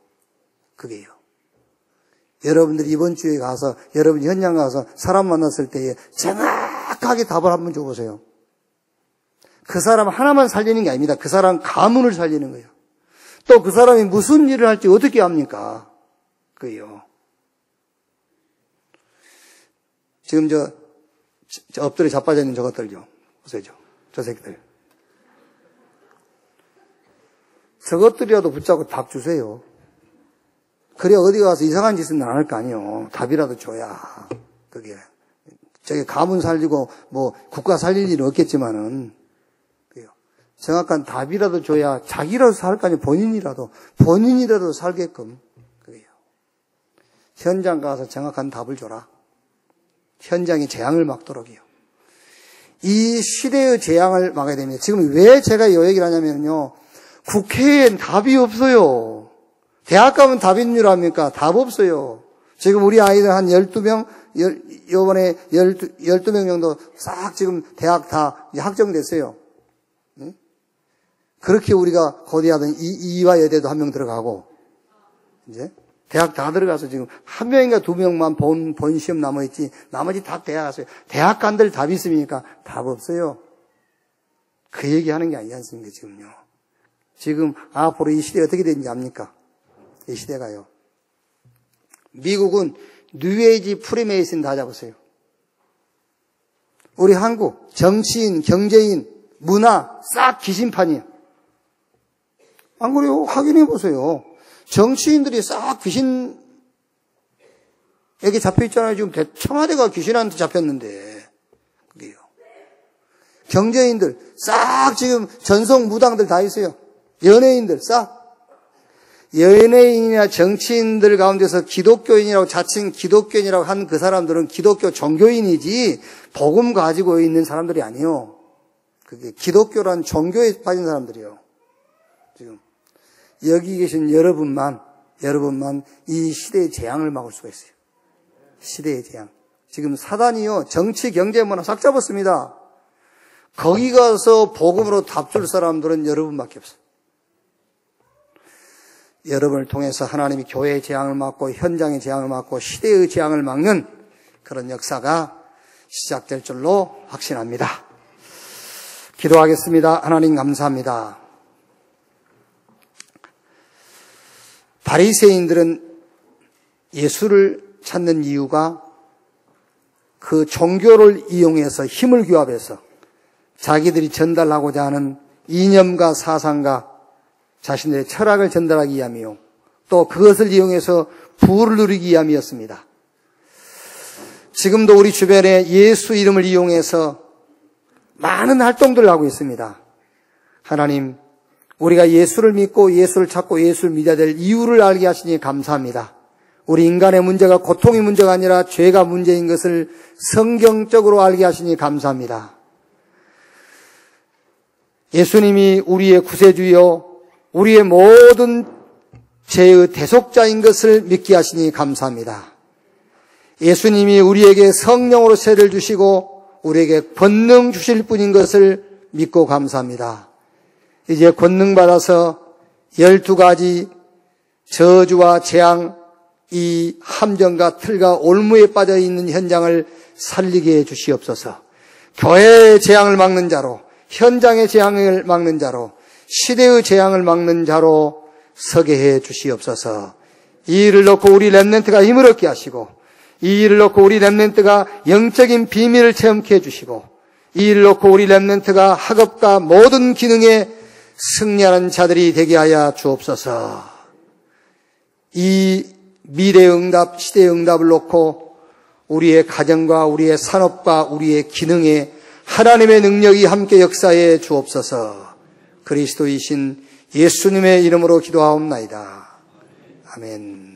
그게요. 여러분들이 이번 주에 가서 여러분 현장 가서 사람 만났을 때에 정확하게 답을 한번 줘보세요. 그 사람 하나만 살리는 게 아닙니다. 그 사람 가문을 살리는 거예요. 또 그 사람이 무슨 일을 할지 어떻게 합니까? 그게요. 지금 저 엎드려 자빠져 있는 저것들요. 보세요. 저 새끼들. 저것들이라도 붙잡고 답 주세요. 그래 어디 가서 이상한 짓은 안 할 거 아니에요. 답이라도 줘야. 그게. 저게 가문 살리고 뭐 국가 살릴 일은 없겠지만은 정확한 답이라도 줘야 자기라도 살 거 아니에요. 본인이라도 살게끔. 그게요. 현장 가서 정확한 답을 줘라. 현장의 재앙을 막도록이요. 이 시대의 재앙을 막아야 됩니다. 지금 왜 제가 이 얘기를 하냐면요. 국회엔 답이 없어요. 대학 가면 답이 있는 줄 압니까? 답 없어요. 지금 우리 아이들 한 12명, 요번에 12명 정도 싹 지금 대학 다 확정됐어요. 응? 그렇게 우리가 고대하던 이화 여대도 한 명 들어가고, 이제 대학 다 들어가서 지금 한 명인가 두 명만 본 시험 남아있지, 나머지 다 대학 갔어요. 대학 간들 답이 있습니까? 답 없어요. 그 얘기 하는 게 아니지 않습니까, 지금요. 지금 앞으로 이 시대 어떻게 되는지 압니까? 이 시대가요. 미국은 뉴에이지 프리메이슨 다 잡았어요. 우리 한국 정치인, 경제인, 문화 싹 귀신판이에요. 안 그래요? 확인해 보세요. 정치인들이 싹 귀신에게 잡혀있잖아요. 지금 청와대가 귀신한테 잡혔는데. 그게요. 경제인들 싹 지금 전속 무당들 다 있어요. 연예인들 싹. 연예인이나 정치인들 가운데서 기독교인이라고 자칭 기독교인이라고 한 그 사람들은 기독교 종교인이지 복음 가지고 있는 사람들이 아니에요. 그게 기독교란 종교에 빠진 사람들이에요. 지금 여기 계신 여러분만 이 시대의 재앙을 막을 수가 있어요. 시대의 재앙. 지금 사단이요 정치, 경제, 문화 싹 잡았습니다. 거기 가서 복음으로 답 줄 사람들은 여러분밖에 없어요. 여러분을 통해서 하나님이 교회의 재앙을 막고 현장의 재앙을 막고 시대의 재앙을 막는 그런 역사가 시작될 줄로 확신합니다. 기도하겠습니다. 하나님 감사합니다. 바리새인들은 예수를 찾는 이유가 그 종교를 이용해서 힘을 규합해서 자기들이 전달하고자 하는 이념과 사상과 자신들의 철학을 전달하기 위함이요. 또 그것을 이용해서 부를 누리기 위함이었습니다. 지금도 우리 주변에 예수 이름을 이용해서 많은 활동들을 하고 있습니다. 하나님, 우리가 예수를 믿고 예수를 찾고 예수를 믿어야 될 이유를 알게 하시니 감사합니다. 우리 인간의 문제가 고통이 문제가 아니라 죄가 문제인 것을 성경적으로 알게 하시니 감사합니다. 예수님이 우리의 구세주요 우리의 모든 죄의 대속자인 것을 믿게 하시니 감사합니다. 예수님이 우리에게 성령으로 세를 주시고 우리에게 권능 주실 분인 것을 믿고 감사합니다. 이제 권능 받아서 12가지 저주와 재앙, 이 함정과 틀과 올무에 빠져 있는 현장을 살리게 해 주시옵소서. 교회의 재앙을 막는 자로, 현장의 재앙을 막는 자로, 시대의 재앙을 막는 자로 서게 해 주시옵소서. 이 일을 놓고 우리 렘넌트가 힘을 얻게 하시고, 이 일을 놓고 우리 렘넌트가 영적인 비밀을 체험케 해주시고, 이 일을 놓고 우리 렘넌트가 학업과 모든 기능에 승리하는 자들이 되게 하여 주옵소서. 이 미래의 응답, 시대의 응답을 놓고 우리의 가정과 우리의 산업과 우리의 기능에 하나님의 능력이 함께 역사해 주옵소서. 그리스도이신 예수님의 이름으로 기도하옵나이다. 아멘.